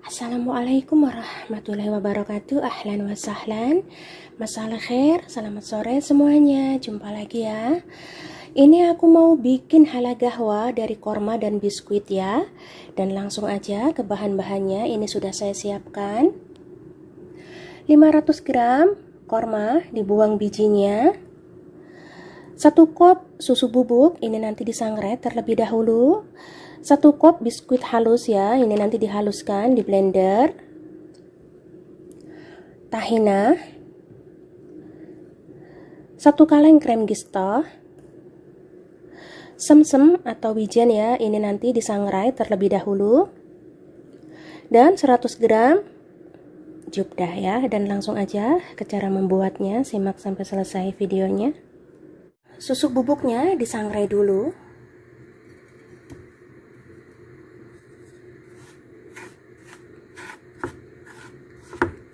Assalamualaikum warahmatullahi wabarakatuh. Ahlan wa sahlan. Masalah khair, selamat sore semuanya. Jumpa lagi ya. Ini aku mau bikin hala gahwa dari korma dan biskuit ya. Dan langsung aja ke bahan-bahannya. Ini sudah saya siapkan. 500 gram korma, dibuang bijinya. 1 kop susu bubuk, ini nanti disangrai terlebih dahulu. 1 kop biskuit halus ya, ini nanti dihaluskan di blender. Tahina. 1 kaleng krem gista. Semsem atau wijen ya, ini nanti disangrai terlebih dahulu. Dan 100 gram jubdah ya, dan langsung aja ke cara membuatnya, simak sampai selesai videonya. Susu bubuknya disangrai dulu.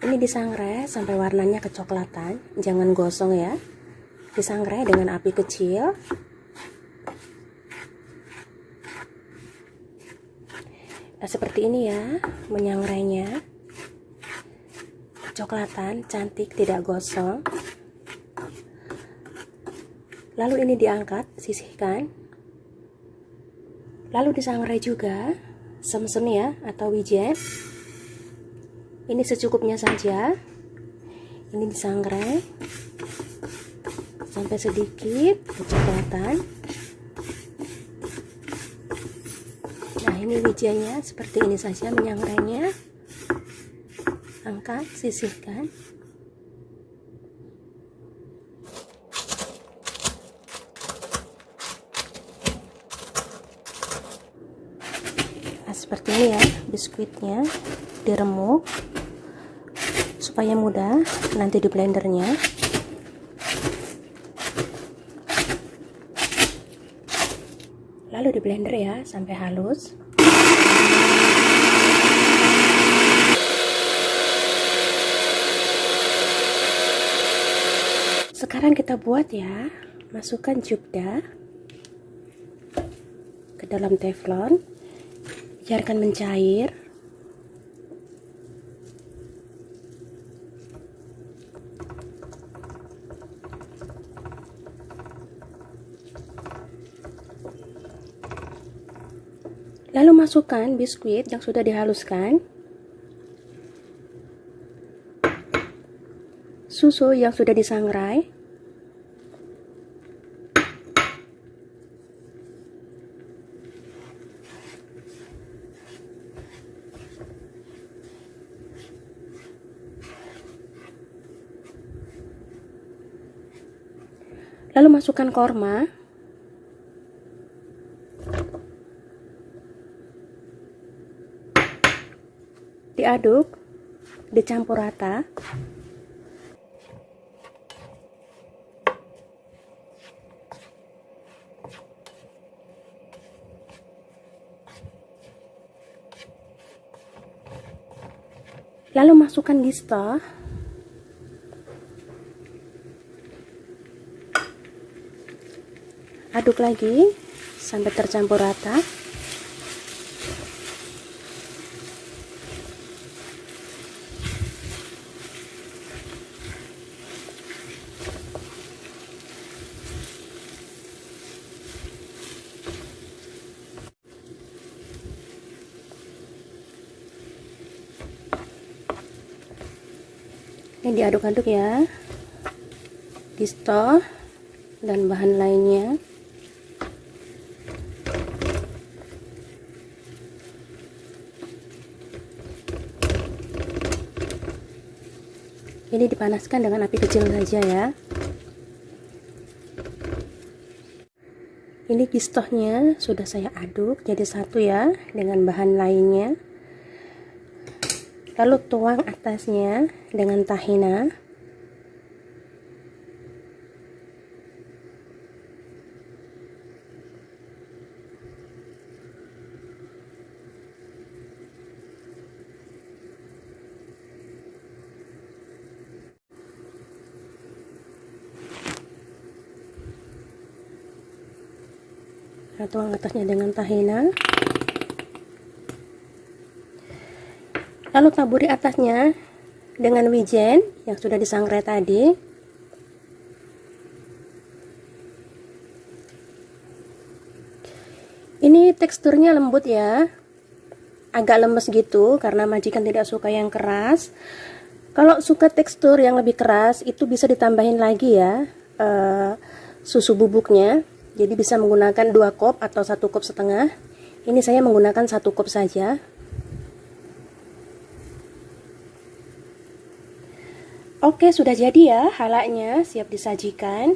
Ini disangrai sampai warnanya kecoklatan, jangan gosong ya. Disangrai dengan api kecil. Nah, seperti ini ya, menyangrainya. Kecoklatan, cantik, tidak gosong. Lalu ini diangkat, sisihkan. Lalu disangrai juga semsem ya, atau wijen. Ini secukupnya saja. Ini disangrai sampai sedikit kecoklatan. Nah, ini wijennya seperti ini saja menyangrainya. Angkat, sisihkan. Nah, seperti ini ya, biskuitnya diremuk supaya mudah nanti di blendernya. Lalu di blender ya sampai halus. Sekarang kita buat ya, masukkan jubdah ke dalam teflon, biarkan mencair. Lalu masukkan biskuit yang sudah dihaluskan, susu yang sudah disangrai, lalu masukkan korma, diaduk, dicampur rata. Lalu masukkan gista. Aduk lagi sampai tercampur rata. Ini diaduk-aduk ya, gista dan bahan lainnya. Ini dipanaskan dengan api kecil saja ya. Ini gistohnya sudah saya aduk jadi satu ya dengan bahan lainnya. Lalu tuang atasnya dengan tahina. Tuang atasnya dengan tahina. Lalu taburi atasnya dengan wijen yang sudah disangrai tadi. Ini teksturnya lembut ya, agak lemes gitu karena majikan tidak suka yang keras. Kalau suka tekstur yang lebih keras itu bisa ditambahin lagi ya susu bubuknya. Jadi bisa menggunakan 2 kop atau 1,5 kop. Ini saya menggunakan 1 kop saja. Oke, sudah jadi ya halaknya, siap disajikan.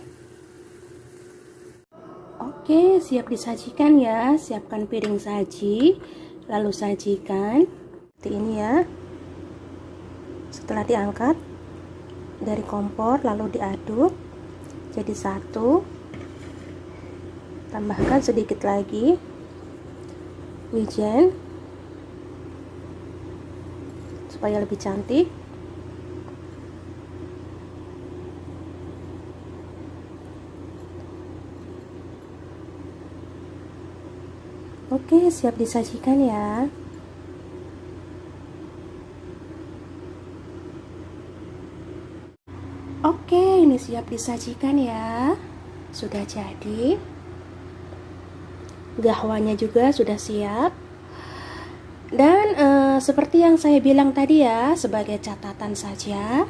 Oke, siap disajikan ya. Siapkan piring saji, lalu sajikan seperti ini ya. Setelah diangkat dari kompor lalu diaduk jadi satu. Tambahkan sedikit lagi wijen supaya lebih cantik. Oke, siap disajikan ya. Oke, ini siap disajikan ya. Sudah jadi. Gahwanya juga sudah siap. Dan seperti yang saya bilang tadi ya, sebagai catatan saja,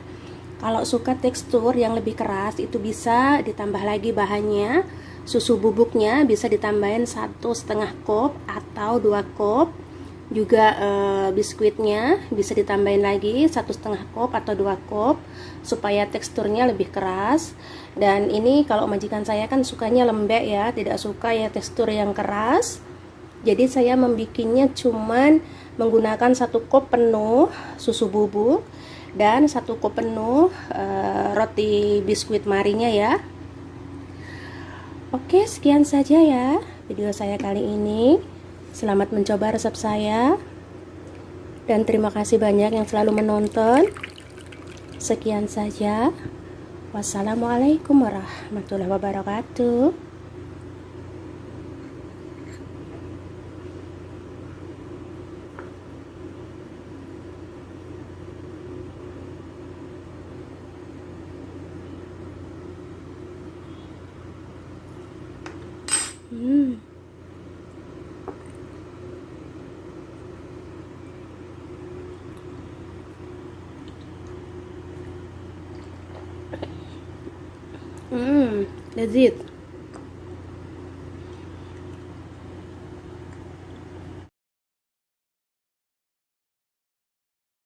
kalau suka tekstur yang lebih keras itu bisa ditambah lagi bahannya. Susu bubuknya bisa ditambahin 1,5 kop atau 2 kop. Juga biskuitnya bisa ditambahin lagi 1,5 kop atau 2 kop supaya teksturnya lebih keras. Dan ini kalau majikan saya kan sukanya lembek ya, tidak suka ya tekstur yang keras. Jadi saya membikinnya cuman menggunakan 1 kop penuh susu bubuk dan 1 kop penuh roti biskuit marinya ya. Oke, sekian saja ya video saya kali ini. Selamat mencoba resep saya. Dan terima kasih banyak yang selalu menonton. Sekian saja. Wassalamualaikum warahmatullahi wabarakatuh. Lezat.